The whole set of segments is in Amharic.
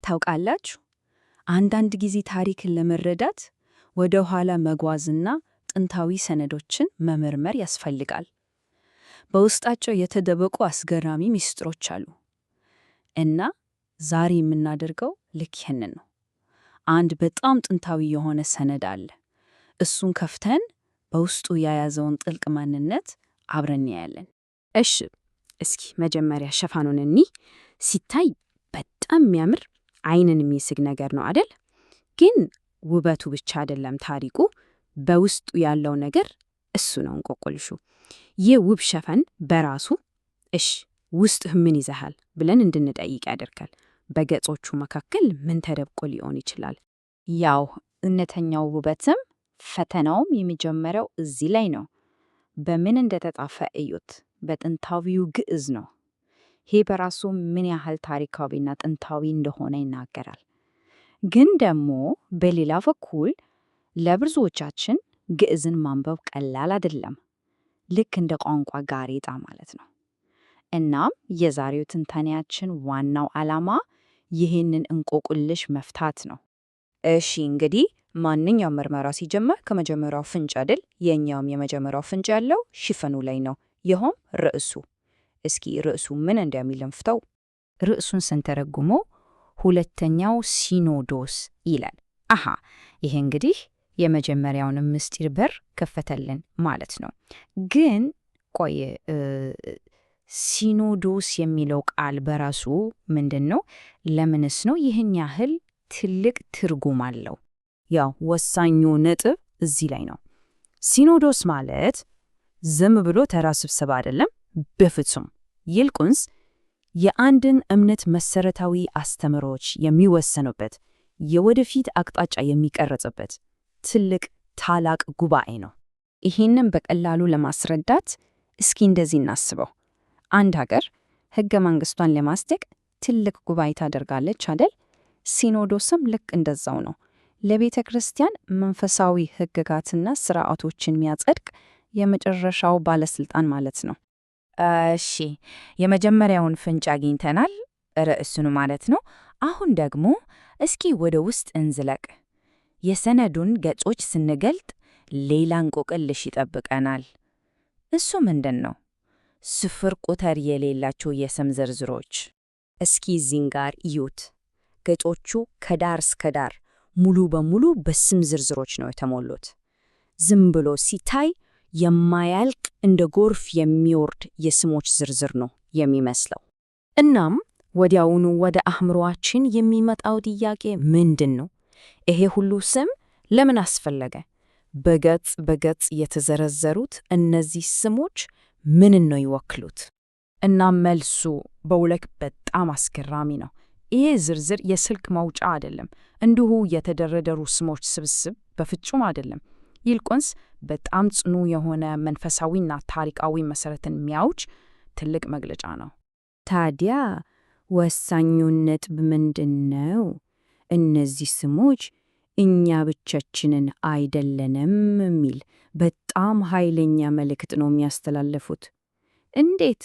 ታውቃላችሁ? አንዳንድ ጊዜ ታሪክን ለመረዳት ወደ ኋላ መጓዝና ጥንታዊ ሰነዶችን መመርመር ያስፈልጋል። በውስጣቸው የተደበቁ አስገራሚ ምስጢሮች አሉ። እና ዛሬ የምናደርገው ልክ ይህንን ነው። አንድ በጣም ጥንታዊ የሆነ ሰነድ አለ። እሱን ከፍተን በውስጡ የያዘውን ጥልቅ ማንነት አብረን እናያለን። እሺ፣ እስኪ መጀመሪያ ሽፋኑን እንይ። ሲታይ በጣም የሚያምር ዓይንን የሚስብ ነገር ነው አይደል? ግን ውበቱ ብቻ አይደለም ታሪኩ፣ በውስጡ ያለው ነገር እሱ ነው እንቆቅልሹ። ይህ ውብ ሽፋን በራሱ ውስጥህ ምን ይዘሃል ብለን እንድንጠይቅ ያደርጋል። በገጾቹ መካከል ምን ተደብቆ ሊሆን ይችላል? ያው እውነተኛው ውበትም ፈተናውም የሚጀምረው እዚህ ላይ ነው። በምን እንደተጻፈ እዩት። በጥንታዊው ግዕዝ ነው። ይህ በራሱ ምን ያህል ታሪካዊና ጥንታዊ እንደሆነ ይናገራል። ግን ደግሞ በሌላ በኩል ለብዙዎቻችን ግዕዝን ማንበብ ቀላል አይደለም። ልክ እንደ ቋንቋ ጋሬጣ ማለት ነው። እናም የዛሬው ትንታኔያችን ዋናው ዓላማ ይህንን እንቆቅልሽ መፍታት ነው። እሺ፣ እንግዲህ ማንኛውም ምርመራ ሲጀመር ከመጀመሪያው ፍንጭ አይደል? የኛውም የመጀመሪያው ፍንጭ ያለው ሽፋኑ ላይ ነው። ይኸውም ርዕሱ። እስኪ ርዕሱ ምን እንደሚል እንፍተው። ርዕሱን ስንተረጉመው ሁለተኛው ሲኖዶስ ይላል። ይሄ እንግዲህ የመጀመሪያውን ምስጢር በር ከፈተልን ማለት ነው። ግን ቆይ ሲኖዶስ የሚለው ቃል በራሱ ምንድን ነው? ለምንስ ነው ይህን ያህል ትልቅ ትርጉም አለው? ያው ወሳኙ ነጥብ እዚህ ላይ ነው። ሲኖዶስ ማለት ዝም ብሎ ተራ ስብሰባ አይደለም፣ በፍጹም። ይልቁንስ የአንድን እምነት መሰረታዊ አስተምህሮች የሚወሰኑበት፣ የወደፊት አቅጣጫ የሚቀረጽበት ትልቅ ታላቅ ጉባኤ ነው። ይህንን በቀላሉ ለማስረዳት እስኪ እንደዚህ እናስበው። አንድ ሀገር ሕገ መንግሥቷን ለማጽደቅ ትልቅ ጉባኤ ታደርጋለች አይደል? ሲኖዶስም ልክ እንደዛው ነው። ለቤተ ክርስቲያን መንፈሳዊ ሕግጋትና ሥርዓቶችን የሚያጸድቅ የመጨረሻው ባለሥልጣን ማለት ነው። እሺ፣ የመጀመሪያውን ፍንጭ አግኝተናል፣ ርዕሱን ማለት ነው። አሁን ደግሞ እስኪ ወደ ውስጥ እንዝለቅ። የሰነዱን ገጾች ስንገልጥ ሌላ እንቆቅልሽ ይጠብቀናል። እሱ ምንድን ነው? ስፍር ቁጥር የሌላቸው የስም ዝርዝሮች። እስኪ እዚህን ጋር እዩት። ገጾቹ ከዳር እስከ ዳር ሙሉ በሙሉ በስም ዝርዝሮች ነው የተሞሉት። ዝም ብሎ ሲታይ የማያልቅ እንደ ጎርፍ የሚወርድ የስሞች ዝርዝር ነው የሚመስለው። እናም ወዲያውኑ ወደ አእምሮአችን የሚመጣው ጥያቄ ምንድን ነው? ይሄ ሁሉ ስም ለምን አስፈለገ? በገጽ በገጽ የተዘረዘሩት እነዚህ ስሞች ምንን ነው ይወክሉት? እናም መልሱ በእውነት በጣም አስገራሚ ነው። ይሄ ዝርዝር የስልክ ማውጫ አይደለም፣ እንዲሁ የተደረደሩ ስሞች ስብስብ በፍጹም አይደለም። ይልቁንስ በጣም ጽኑ የሆነ መንፈሳዊና ታሪካዊ መሰረትን የሚያውጅ ትልቅ መግለጫ ነው። ታዲያ ወሳኙ ነጥብ ምንድን ነው? እነዚህ ስሞች እኛ ብቻችንን አይደለንም የሚል በጣም ኃይለኛ መልእክት ነው የሚያስተላልፉት። እንዴት?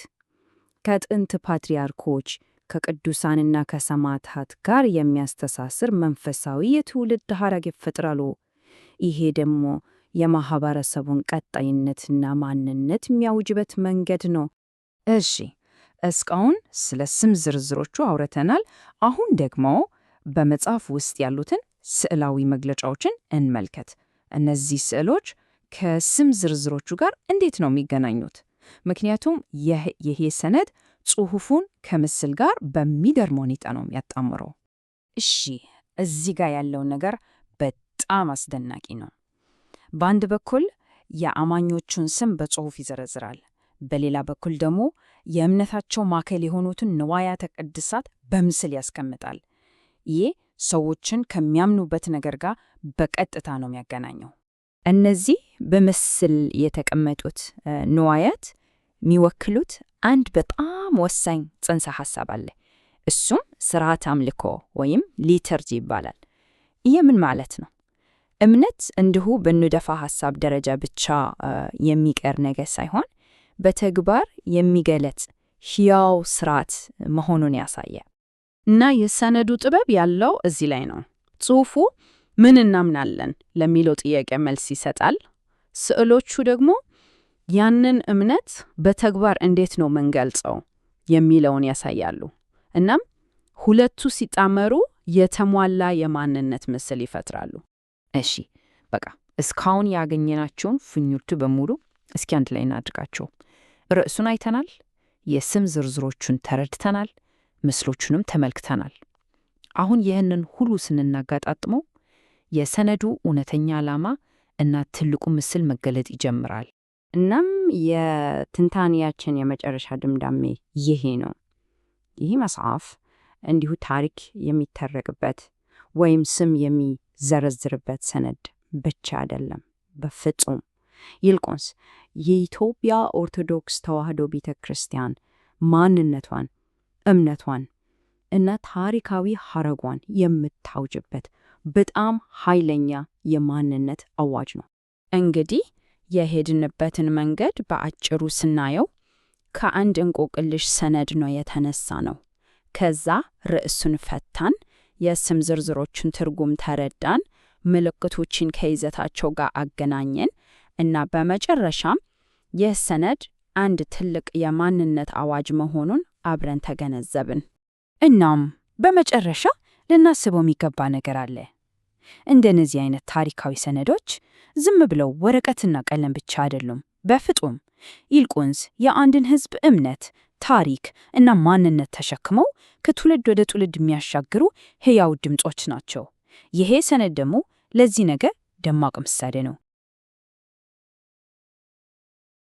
ከጥንት ፓትርያርኮች ከቅዱሳንና ከሰማዕታት ጋር የሚያስተሳስር መንፈሳዊ የትውልድ ሐረግ ይፈጥራሉ። ይሄ ደግሞ የማህበረሰቡን ቀጣይነትና ማንነት የሚያውጅበት መንገድ ነው። እሺ፣ እስካሁን ስለ ስም ዝርዝሮቹ አውርተናል። አሁን ደግሞ በመጽሐፍ ውስጥ ያሉትን ስዕላዊ መግለጫዎችን እንመልከት። እነዚህ ስዕሎች ከስም ዝርዝሮቹ ጋር እንዴት ነው የሚገናኙት? ምክንያቱም ይሄ ሰነድ ጽሑፉን ከምስል ጋር በሚገርም ሁኔታ ነው የሚያጣምረው። እሺ፣ እዚህ ጋር ያለው ነገር በጣም አስደናቂ ነው። በአንድ በኩል የአማኞቹን ስም በጽሑፍ ይዘረዝራል። በሌላ በኩል ደግሞ የእምነታቸው ማዕከል የሆኑትን ንዋያተ ቅድሳት በምስል ያስቀምጣል። ይህ ሰዎችን ከሚያምኑበት ነገር ጋር በቀጥታ ነው የሚያገናኘው። እነዚህ በምስል የተቀመጡት ንዋያት የሚወክሉት አንድ በጣም ወሳኝ ጽንሰ ሐሳብ አለ። እሱም ሥርዓተ አምልኮ ወይም ሊተርጂ ይባላል። ይህ ምን ማለት ነው? እምነት እንዲሁ በንደፈ ሐሳብ ደረጃ ብቻ የሚቀር ነገር ሳይሆን በተግባር የሚገለጽ ሕያው ሥርዓት መሆኑን ያሳያል። እና የሰነዱ ጥበብ ያለው እዚህ ላይ ነው። ጽሑፉ ምን እናምናለን ለሚለው ጥያቄ መልስ ይሰጣል። ስዕሎቹ ደግሞ ያንን እምነት በተግባር እንዴት ነው የምንገልጸው የሚለውን ያሳያሉ። እናም ሁለቱ ሲጣመሩ የተሟላ የማንነት ምስል ይፈጥራሉ። እሺ፣ በቃ እስካሁን ያገኘናቸውን ፍኞቹ በሙሉ እስኪ አንድ ላይ እናድርጋቸው። ርዕሱን አይተናል፣ የስም ዝርዝሮቹን ተረድተናል፣ ምስሎቹንም ተመልክተናል። አሁን ይህንን ሁሉ ስናጋጣጥመው የሰነዱ እውነተኛ ዓላማ እና ትልቁ ምስል መገለጥ ይጀምራል። እናም የትንታኔያችን የመጨረሻ ድምዳሜ ይሄ ነው። ይህ መጽሐፍ እንዲሁ ታሪክ የሚተረክበት ወይም ስም የሚዘረዝርበት ሰነድ ብቻ አይደለም፣ በፍጹም። ይልቁንስ የኢትዮጵያ ኦርቶዶክስ ተዋሕዶ ቤተ ክርስቲያን ማንነቷን፣ እምነቷን እና ታሪካዊ ሐረጓን የምታውጅበት በጣም ኃይለኛ የማንነት አዋጅ ነው። እንግዲህ የሄድንበትን መንገድ በአጭሩ ስናየው ከአንድ እንቆቅልሽ ሰነድ ነው የተነሳ ነው። ከዛ ርዕሱን ፈታን፣ የስም ዝርዝሮችን ትርጉም ተረዳን፣ ምልክቶችን ከይዘታቸው ጋር አገናኘን እና በመጨረሻም ይህ ሰነድ አንድ ትልቅ የማንነት አዋጅ መሆኑን አብረን ተገነዘብን። እናም በመጨረሻ ልናስበው የሚገባ ነገር አለ። እንደነዚህ አይነት ታሪካዊ ሰነዶች ዝም ብለው ወረቀትና ቀለም ብቻ አይደሉም፣ በፍጹም። ይልቁንስ የአንድን ሕዝብ እምነት፣ ታሪክ እና ማንነት ተሸክመው ከትውልድ ወደ ትውልድ የሚያሻግሩ ሕያው ድምጾች ናቸው። ይሄ ሰነድ ደግሞ ለዚህ ነገር ደማቅ ምሳሌ ነው።